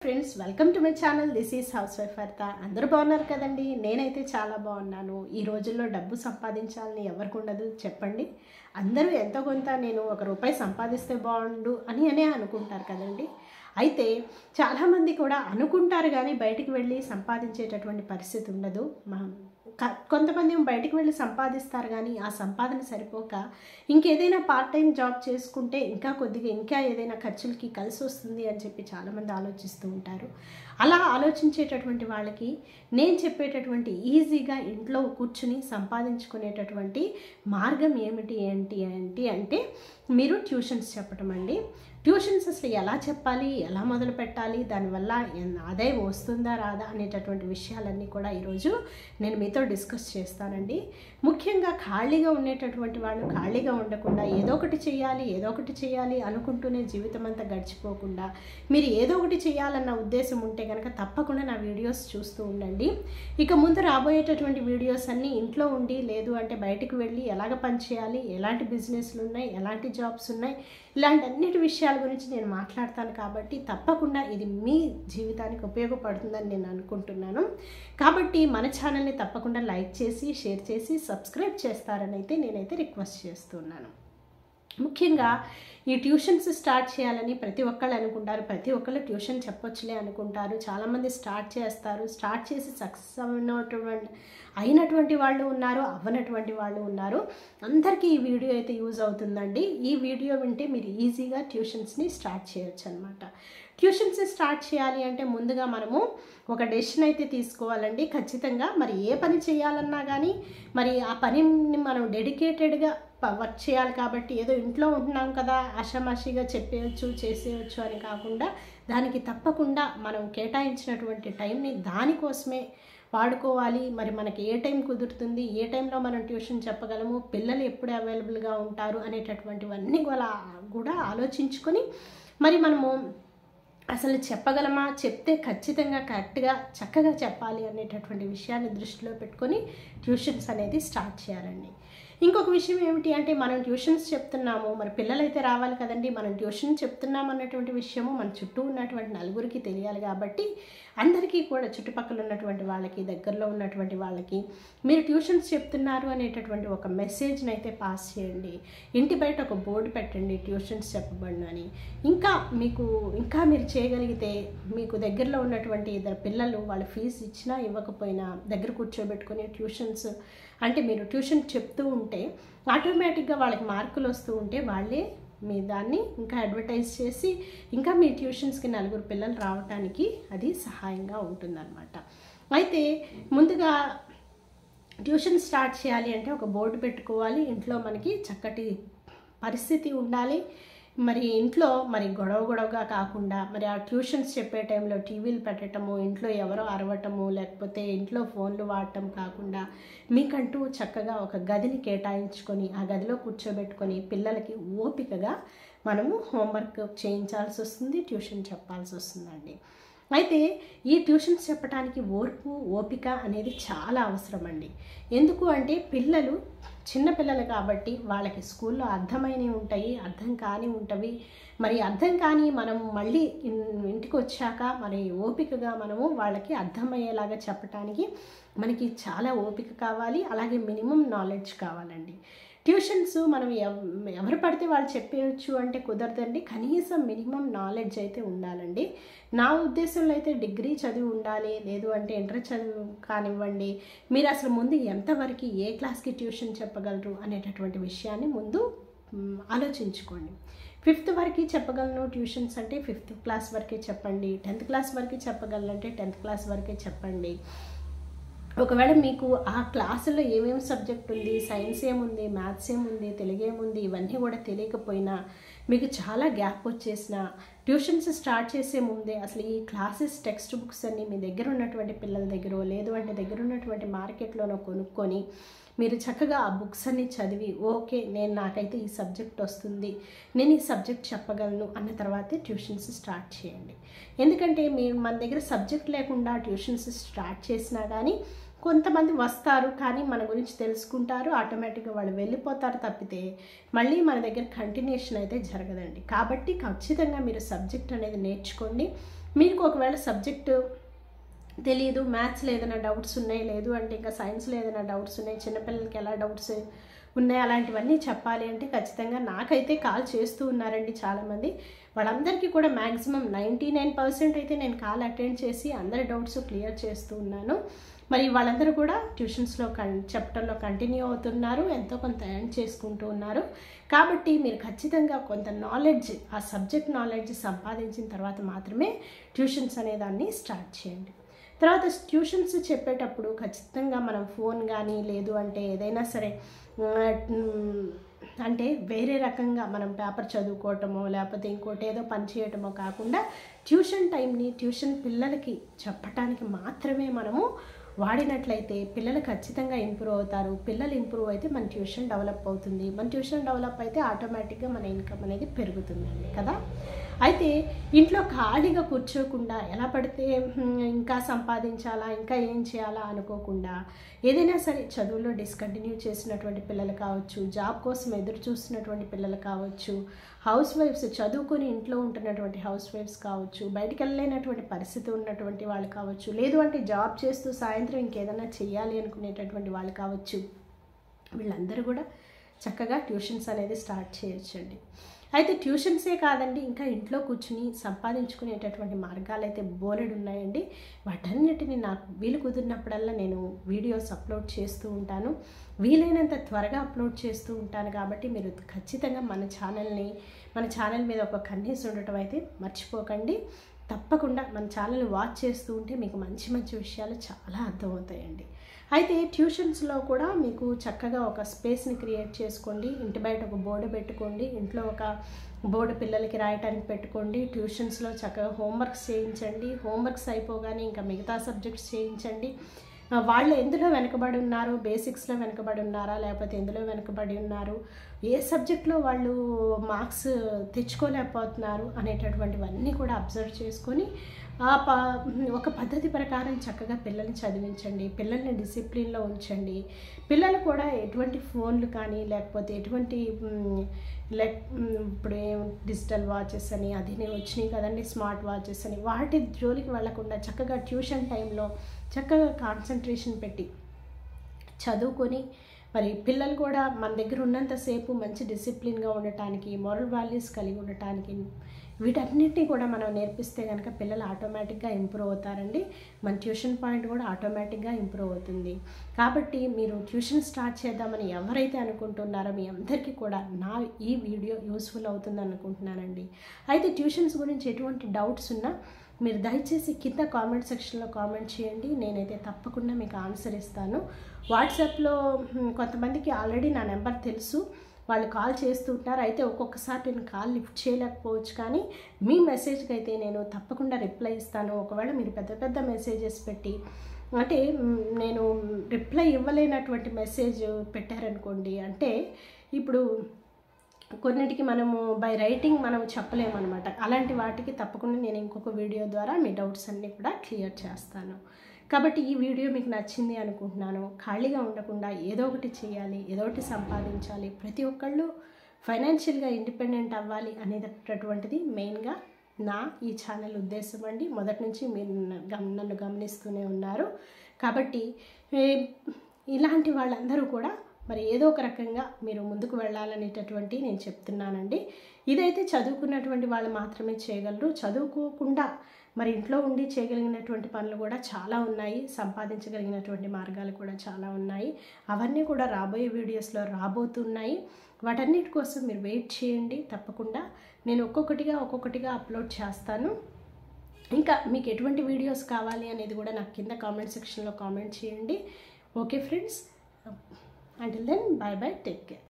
Friends, welcome to my channel. This is housewife Artha. అందరూ బాగున్నారు కదండి. నేనైతే చాలా బాగున్నాను. ఈ రోజుల్లో డబ్బు సంపాదించాలని ఎవరికి ఉండదు చెప్పండి. అందరూ ఎంతో కొంత నేను ₹1 సంపాదిస్తే బాగుండు అనే అనుకుంటారు కదండి. అయితే చాలామంది కూడా అనుకుంటారు కానీ బయటికి వెళ్ళి సంపాదించేటటువంటి పరిస్థితి ఉండదు. కొంతమంది బయటికి వెళ్ళి సంపాదిస్తారు కానీ ఆ సంపాదన సరిపోక ఇంకేదైనా పార్ట్ టైం జాబ్ చేసుకుంటే ఇంకా ఏదైనా ఖర్చులకి కలిసి వస్తుంది అని చెప్పి చాలామంది ఆలోచిస్తూ ఉంటారు. అలా ఆలోచించేటటువంటి వాళ్ళకి నేను చెప్పేటటువంటి ఈజీగా ఇంట్లో కూర్చుని సంపాదించుకునేటటువంటి మార్గం ఏంటి అంటే మీరు ట్యూషన్స్ చెప్పటం అండి. ట్యూషన్స్ అసలు ఎలా చెప్పాలి, ఎలా మొదలు పెట్టాలి, దానివల్ల ఆదాయం వస్తుందా రాదా అనేటటువంటి విషయాలన్నీ కూడా ఈరోజు నేను మీతో డిస్కస్ చేస్తానండి. ముఖ్యంగా ఖాళీగా ఉండేటటువంటి వాళ్ళు ఖాళీగా ఉండకుండా ఏదో ఒకటి చేయాలి అనుకుంటూనే జీవితం అంతా గడిచిపోకుండా మీరు ఏదో ఒకటి చేయాలన్న ఉద్దేశం ఉంటే కనుక తప్పకుండా నా వీడియోస్ చూస్తూ ఉండండి. ఇక ముందు రాబోయేటటువంటి వీడియోస్ అన్నీ ఇంట్లో ఉండి లేదు అంటే బయటకు వెళ్ళి ఎలాగ పని చేయాలి, ఎలాంటి బిజినెస్లు ఉన్నాయి, ఎలాంటి జాబ్స్ ఉన్నాయి, ఇలాంటి అన్నిటి విషయాల గురించి నేను మాట్లాడతాను. కాబట్టి తప్పకుండా ఇది మీ జీవితానికి ఉపయోగపడుతుందని నేను అనుకుంటున్నాను. కాబట్టి మన ఛానల్ని తప్పకుండా లైక్ చేసి షేర్ చేసి సబ్స్క్రైబ్ చేస్తారని అయితే నేనైతే రిక్వెస్ట్ చేస్తున్నాను. ముఖ్యంగా ఈ ట్యూషన్స్ స్టార్ట్ చేయాలని ప్రతి ఒక్కళ్ళు అనుకుంటారు. ప్రతి ఒక్కళ్ళు ట్యూషన్ చెప్పొచ్చులే అనుకుంటారు. చాలామంది స్టార్ట్ చేస్తారు. స్టార్ట్ చేసి సక్సెస్ అయినటువంటి వాళ్ళు ఉన్నారు, అవ్వనటువంటి వాళ్ళు ఉన్నారు. అందరికీ ఈ వీడియో అయితే యూజ్ అవుతుందండి. ఈ వీడియో వింటే మీరు ఈజీగా ట్యూషన్స్ని స్టార్ట్ చేయొచ్చు అనమాట. ట్యూషన్స్ స్టార్ట్ చేయాలి అంటే ముందుగా మనము ఒక డెసిషన్ అయితే తీసుకోవాలండి. ఖచ్చితంగా మరి ఏ పని చేయాలన్నా కానీ మరి ఆ పనిని మనం డెడికేటెడ్గా వర్క్ చేయాలి. కాబట్టి ఏదో ఇంట్లో ఉంటున్నాం కదా ఆషామాషిగా చెప్పేయచ్చు చేసేయచ్చు అని కాకుండా దానికి తప్పకుండా మనం కేటాయించినటువంటి టైంని దానికోసమే వాడుకోవాలి. మరి మనకి ఏ టైం కుదురుతుంది, ఏ టైంలో మనం ట్యూషన్ చెప్పగలము, పిల్లలు ఎప్పుడు అవైలబుల్గా ఉంటారు అనేటటువంటివన్నీ కూడా ఆలోచించుకొని మరి మనము అసలు చెప్పగలమా, చెప్తే ఖచ్చితంగా కరెక్ట్గా చక్కగా చెప్పాలి అనేటటువంటి విషయాన్ని దృష్టిలో పెట్టుకొని ట్యూషన్స్ అనేది స్టార్ట్ చేయాలండి. ఇంకొక విషయం ఏమిటి అంటే మనం ట్యూషన్స్ చెప్తున్నాము, మరి పిల్లలైతే రావాలి కదండి. మనం ట్యూషన్ చెప్తున్నాం అన్నటువంటి విషయము మన చుట్టూ ఉన్నటువంటి నలుగురికి తెలియాలి. కాబట్టి అందరికీ కూడా చుట్టుపక్కల ఉన్నటువంటి వాళ్ళకి, దగ్గరలో ఉన్నటువంటి వాళ్ళకి మీరు ట్యూషన్స్ చెప్తున్నారు అనేటటువంటి ఒక మెసేజ్ని అయితే పాస్ చేయండి. ఇంటి బయట ఒక బోర్డు పెట్టండి, ట్యూషన్స్ చెప్పబడును అని. ఇంకా మీరు చేయగలిగితే మీకు దగ్గరలో ఉన్నటువంటి ఇద్దరు పిల్లలు వాళ్ళ ఫీజు ఇచ్చినా ఇవ్వకపోయినా దగ్గర కూర్చోబెట్టుకొని ట్యూషన్స్ అంటే మీరు ట్యూషన్ చెప్తూ ఉంటే ఆటోమేటిక్గా వాళ్ళకి మార్కులు వస్తూ ఉంటే వాళ్ళే మీ దాన్ని ఇంకా అడ్వర్టైజ్ చేసి ఇంకా మీ ట్యూషన్స్కి 4 పిల్లలు రావడానికి అది సహాయంగా ఉంటుందన్నమాట. అయితే ముందుగా ట్యూషన్ స్టార్ట్ చేయాలి అంటే ఒక బోర్డు పెట్టుకోవాలి. ఇంట్లో మనకి చక్కటి పరిస్థితి ఉండాలి. మరి ఇంట్లో మరి గొడవగా కాకుండా మరి ఆ ట్యూషన్స్ చెప్పే టైంలో టీవీలు పెట్టడము, ఇంట్లో ఎవరో అరవటము, లేకపోతే ఇంట్లో ఫోన్లు వాడటం కాకుండా మీకంటూ చక్కగా ఒక గదిని కేటాయించుకొని ఆ గదిలో కూర్చోబెట్టుకొని పిల్లలకి ఓపికగా మనము హోంవర్క్ చేయించాల్సి వస్తుంది, ట్యూషన్ చెప్పాల్సి వస్తుందండి. అయితే ఈ ట్యూషన్స్ చెప్పడానికి ఓపిక అనేది చాలా అవసరం అండి. ఎందుకు అంటే పిల్లలు చిన్నపిల్లలు కాబట్టి వాళ్ళకి స్కూల్లో అర్థమైనవి ఉంటాయి, అర్థం కాని ఉంటవి. మరి అర్థం కాని మనం మళ్ళీ ఇంటికి వచ్చాక మరి ఓపికగా మనము వాళ్ళకి అర్థమయ్యేలాగా చెప్పడానికి మనకి చాలా ఓపిక కావాలి. అలాగే మినిమం నాలెడ్జ్ కావాలండి. ట్యూషన్స్ మనం ఎవరు పడితే వాళ్ళు చెప్పేయచ్చు అంటే కుదరదండి. కనీసం మినిమం నాలెడ్జ్ అయితే ఉండాలండి. నా ఉద్దేశంలో అయితే డిగ్రీ చదివి ఉండాలి, లేదు అంటే ఇంటర్ చదువు కానివ్వండి. మీరు అసలు ముందు ఎంతవరకు ఏ క్లాస్కి ట్యూషన్ చెప్పగలరు అనేటటువంటి విషయాన్ని ముందు ఆలోచించుకోండి. 5th వరకు చెప్పగలను ట్యూషన్స్ అంటే 5th క్లాస్ వరకే చెప్పండి. 10th క్లాస్ వరకు చెప్పగలనంటే 10th క్లాస్ వరకే చెప్పండి. ఒకవేళ మీకు ఆ క్లాసులో ఏమేమి సబ్జెక్ట్ ఉంది, సైన్స్ ఏముంది, మ్యాథ్స్ ఏముంది, తెలుగు ఏముంది, ఇవన్నీ కూడా తెలియకపోయినా మీకు చాలా గ్యాప్ వచ్చేసిన ట్యూషన్స్ స్టార్ట్ చేసే ముందే అసలు ఈ క్లాసెస్ టెక్స్ట్ బుక్స్ అన్నీ మీ దగ్గర ఉన్నటువంటి పిల్లల దగ్గర లేదు అంటే దగ్గర ఉన్నటువంటి మార్కెట్లోనో కొనుక్కొని మీరు చక్కగా ఆ బుక్స్ అన్నీ చదివి ఓకే నాకైతే ఈ సబ్జెక్ట్ వస్తుంది, నేను ఈ సబ్జెక్ట్ చెప్పగలను అన్న తర్వాతే ట్యూషన్స్ స్టార్ట్ చేయండి. ఎందుకంటే మీరు మన దగ్గర సబ్జెక్ట్ లేకుండా ట్యూషన్స్ స్టార్ట్ చేసినా కానీ కొంతమంది వస్తారు కానీ మన గురించి తెలుసుకుంటారు, ఆటోమేటిక్గా వాళ్ళు వెళ్ళిపోతారు తప్పితే మళ్ళీ మన దగ్గర కంటిన్యూషన్ అయితే జరగదండి. కాబట్టి ఖచ్చితంగా మీరు సబ్జెక్ట్ అనేది నేర్చుకోండి. మీకు ఒకవేళ సబ్జెక్టు తెలియదు, మ్యాథ్స్లో ఏదైనా డౌట్స్ ఉన్నాయి, లేదు అంటే ఇంకా సైన్స్లో ఏదైనా డౌట్స్ ఉన్నాయి, చిన్నపిల్లలకి ఎలా డౌట్స్ ఉన్నాయి అలాంటివన్నీ చెప్పాలి అంటే ఖచ్చితంగా నాకైతే కాల్ చేస్తూ ఉన్నారండి చాలామంది. వాళ్ళందరికీ కూడా మ్యాక్సిమం 99% అయితే నేను కాల్ అటెండ్ చేసి అందరి డౌట్స్ క్లియర్ చేస్తూ ఉన్నాను. మరి వాళ్ళందరూ కూడా ట్యూషన్స్లో చెప్పడంలో కంటిన్యూ అవుతున్నారు, ఎంతో కొంత ఎర్న్ చేసుకుంటూ ఉన్నారు. కాబట్టి మీరు ఖచ్చితంగా కొంత నాలెడ్జ్, ఆ సబ్జెక్ట్ నాలెడ్జ్ సంపాదించిన తర్వాత మాత్రమే ట్యూషన్స్ అనే దాన్ని స్టార్ట్ చేయండి. తర్వాత ట్యూషన్స్ చెప్పేటప్పుడు ఖచ్చితంగా మనం ఫోన్ కానీ లేదు అంటే ఏదైనా సరే అంటే వేరే రకంగా మనం పేపర్ చదువుకోవటమో లేకపోతే ఇంకోటి ఏదో పని చేయటమో కాకుండా ట్యూషన్ టైంని ట్యూషన్ పిల్లలకి చెప్పటానికి మాత్రమే మనము వాడినట్లయితే పిల్లలు ఖచ్చితంగా ఇంప్రూవ్ అవుతారు. పిల్లలు ఇంప్రూవ్ అయితే మన ట్యూషన్ డెవలప్ అవుతుంది. మన ట్యూషన్ డెవలప్ అయితే ఆటోమేటిక్గా మన ఇన్కమ్ అనేది పెరుగుతుందండి కదా. అయితే ఇంట్లో ఖాళీగా కూర్చోకుండా ఎలా పడితే ఇంకా సంపాదించాలా, ఇంకా ఏం చేయాలా అనుకోకుండా ఏదైనా సరే చదువులో డిస్కంటిన్యూ చేసినటువంటి పిల్లలు కావచ్చు, జాబ్ కోసం ఎదురు చూస్తున్నటువంటి పిల్లలు కావచ్చు, హౌస్ వైఫ్స్ చదువుకొని ఇంట్లో ఉంటున్నటువంటి హౌస్ వైఫ్స్ కావచ్చు, బయటికి వెళ్ళలేనటువంటి పరిస్థితి ఉన్నటువంటి వాళ్ళు కావచ్చు, లేదు అంటే జాబ్ చేస్తూ సాయంత్రం ఇంకేదైనా చెయ్యాలి అనుకునేటటువంటి వాళ్ళు కావచ్చు, వీళ్ళందరూ కూడా చక్కగా ట్యూషన్స్ అనేది స్టార్ట్ చేయొచ్చండి. అయితే ట్యూషన్సే కాదండి, ఇంకా ఇంట్లో కూర్చుని సంపాదించుకునేటటువంటి మార్గాలు అయితే బోలెడు ఉన్నాయండి. వాటన్నిటిని నాకు వీలు కుదిరినప్పుడల్లా నేను వీడియోస్ అప్లోడ్ చేస్తూ ఉంటాను, వీలైనంత త్వరగా అప్లోడ్ చేస్తూ ఉంటాను. కాబట్టి మీరు ఖచ్చితంగా మన ఛానల్ మీద ఒక కన్నేసి ఉండటం అయితే మర్చిపోకండి. తప్పకుండా మన ఛానల్ వాచ్ చేస్తూ ఉంటే మీకు మంచి మంచి విషయాలు చాలా అర్థమవుతాయండి. అయితే ట్యూషన్స్లో కూడా మీకు చక్కగా ఒక స్పేస్ని క్రియేట్ చేసుకోండి. ఇంటి బయట ఒక బోర్డు పెట్టుకోండి, ఇంట్లో ఒక బోర్డు పిల్లలకి రాయటానికి పెట్టుకోండి. ట్యూషన్స్లో చక్కగా హోంవర్క్స్ చేయించండి. హోంవర్క్స్ అయిపోగానే ఇంకా మిగతా సబ్జెక్ట్స్ చేయించండి. వాళ్ళు ఎందులో వెనకబడి ఉన్నారు, బేసిక్స్లో వెనకబడి ఉన్నారా లేకపోతే ఎందులో వెనకబడి ఉన్నారు, ఏ సబ్జెక్ట్లో వాళ్ళు మార్క్స్ తెచ్చుకోలేకపోతున్నారు అనేటటువంటివన్నీ కూడా అబ్జర్వ్ చేసుకొని ఒక పద్ధతి ప్రకారం చక్కగా పిల్లల్ని చదివించండి, పిల్లల్ని డిసిప్లిన్లో ఉంచండి. పిల్లలు కూడా ఎటువంటి ఫోన్లు కానీ లేకపోతే ఎటువంటి ఇప్పుడు డిజిటల్ వాచెస్ అని అది వచ్చినాయి కదండి, స్మార్ట్ వాచెస్ అని, వాటి జోలికి వెళ్లకుండా చక్కగా ట్యూషన్ టైంలో చక్కగా కాన్సన్ట్రేషన్ పెట్టి చదువుకొని మరి పిల్లలు కూడా మన దగ్గర ఉన్నంతసేపు మంచి డిసిప్లిన్గా ఉండటానికి, మోరల్ వాల్యూస్ కలిగి ఉండటానికి వీటన్నిటినీ కూడా మనం నేర్పిస్తే కనుక పిల్లలు ఆటోమేటిక్గా ఇంప్రూవ్ అవుతారండి. మన ట్యూషన్ పాయింట్ కూడా ఆటోమేటిక్గా ఇంప్రూవ్ అవుతుంది. కాబట్టి మీరు ట్యూషన్ స్టార్ట్ చేద్దామని ఎవరైతే అనుకుంటున్నారో మీ అందరికీ కూడా నా ఈ వీడియో యూస్ఫుల్ అవుతుంది అనుకుంటున్నానండి. అయితే ట్యూషన్స్ గురించి ఎటువంటి డౌట్స్ ఉన్నా మీరు దయచేసి కింద కామెంట్ సెక్షన్లో కామెంట్ చేయండి, నేనైతే తప్పకుండా మీకు ఆన్సర్ ఇస్తాను. వాట్సాప్లో కొంతమందికి ఆల్రెడీ నా నెంబర్ తెలుసు, వాళ్ళు కాల్ చేస్తూ ఉంటారు. అయితే ఒక్కొక్కసారి నేను కాల్ లిఫ్ట్ చేయలేకపోవచ్చు, కానీ మీ మెసేజ్కి అయితే నేను తప్పకుండా రిప్లై ఇస్తాను. ఒకవేళ మీరు పెద్ద పెద్ద మెసేజెస్ పెట్టి అంటే నేను రిప్లై ఇవ్వలేనటువంటి మెసేజ్ పెట్టారనుకోండి, అంటే ఇప్పుడు కొన్నిటికి మనము బై రైటింగ్ మనం చెప్పలేమన్నమాట. అలాంటి వాటికి తప్పకుండా నేను ఇంకొక వీడియో ద్వారా మీ డౌట్స్ అన్నీ కూడా క్లియర్ చేస్తాను. కాబట్టి ఈ వీడియో మీకు నచ్చింది అనుకుంటున్నాను. ఖాళీగా ఉండకుండా ఏదో ఒకటి చేయాలి, ఏదో ఒకటి సంపాదించాలి, ప్రతి ఒక్కళ్ళు ఫైనాన్షియల్గా ఇండిపెండెంట్ అవ్వాలి అనేటటువంటిది మెయిన్గా నా ఈ ఛానల్ ఉద్దేశం అండి. మొదటి నుంచి మీరు నన్ను గమనిస్తూనే ఉన్నారు. కాబట్టి ఇలాంటి వాళ్ళందరూ కూడా మరి ఏదో ఒక రకంగా మీరు ముందుకు వెళ్ళాలనేటటువంటి నేను చెప్తున్నానండి. ఇదైతే చదువుకున్నటువంటి వాళ్ళు మాత్రమే చేయగలరు. చదువుకోకుండా మరి ఇంట్లో ఉండి చేయగలిగినటువంటి పనులు కూడా చాలా ఉన్నాయి, సంపాదించగలిగినటువంటి మార్గాలు కూడా చాలా ఉన్నాయి. అవన్నీ కూడా రాబోయే వీడియోస్లో రాబోతున్నాయి. వాటన్నిటి కోసం మీరు వెయిట్ చేయండి. తప్పకుండా నేను ఒక్కొక్కటిగా అప్లోడ్ చేస్తాను. ఇంకా మీకు ఎటువంటి వీడియోస్ కావాలి అనేది కూడా నాకు కింద కామెంట్ సెక్షన్లో కామెంట్ చేయండి. Okay friends, until then, bye bye, take care.